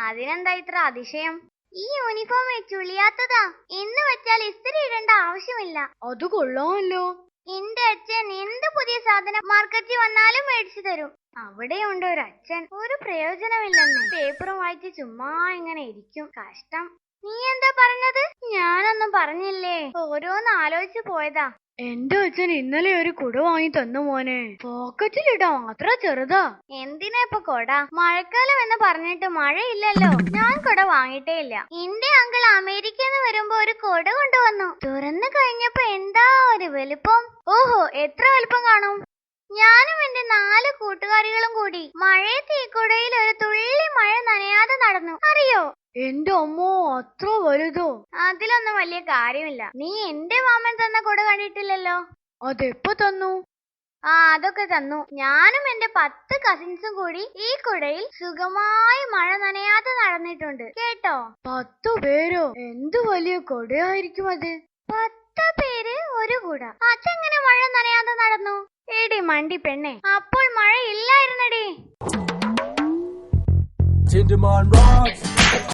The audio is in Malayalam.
അതിനെന്താ ഇത്ര അതിശയം? ഈ യൂണിഫോം ചുളിയാത്തതാ. എന്ന് വെച്ചാൽ ഇസ്തിരി ഇടേണ്ട ആവശ്യമില്ല. അത് കൊള്ളാമല്ലോ. എന്റെ അച്ഛൻ എന്ത് പുതിയ സാധനം മാർക്കറ്റിൽ വന്നാലും മേടിച്ചു തരും. അവിടെയുണ്ട് ഒരു അച്ഛൻ, ഒരു പ്രയോജനമില്ലെന്ന്. പേപ്പറും വായിച്ച് ചുമ്മാ ഇങ്ങനെ ഇരിക്കും. കഷ്ടം. നീ എന്താ പറഞ്ഞത്? ഞാനൊന്നും പറഞ്ഞില്ലേ, ഓരോന്ന് ആലോചിച്ചു പോയതാ. എന്റെ അച്ഛൻ ഇന്നലെ ഒരു കുട വാങ്ങി തന്നു മോനെ. പോക്കറ്റിലിടാ, അത്ര ചെറുതാ. എന്തിനാ ഇപ്പൊ കൊട? മഴക്കാലം എന്ന് പറഞ്ഞിട്ട് മഴയില്ലല്ലോ. ഞാൻ കൊട വാങ്ങിയിട്ടേ ഇല്ല. എന്റെ അങ്കിൾ അമേരിക്കന്ന് വരുമ്പോ ഒരു കൊട കൊണ്ടുവന്നു. തുറന്നു കഴിഞ്ഞപ്പോ എന്താ ഒരു വലുപ്പം. ഓഹോ, എത്ര വലുപ്പം കാണും? ഞാനും എന്റെ 4 കൂട്ടുകാരികളും കൂടി മഴയത്ത് ഈ കുടയിൽ ഒരു തുള്ളി മഴ നനയാതെ നടന്നു. അറിയോ? എന്റെ അമ്മോ, അത്ര വലുതോ? അതിലൊന്നും വലിയ കാര്യമില്ല. നീ എന്റെ മാമൻ തന്ന കുട കണ്ടിട്ടില്ലല്ലോ. അതെപ്പോ തന്നു? അതൊക്കെ തന്നു. ഞാനും എന്റെ 10 കസിൻസും കൂടി ഈ കുടയിൽ സുഖമായി മഴ നനയാതെ നടന്നിട്ടുണ്ട് കേട്ടോ. 10 പേരോ? എന്ത് വലിയ കൊടയായിരിക്കും അത്. 10 പേര് ഒരു കുട. അതെങ്ങനെ മഴ നനയാതെ നടന്നു? എടി മണ്ടി പെണ്ണെ, അപ്പോൾ മഴ ഇല്ലായിരുന്നടി.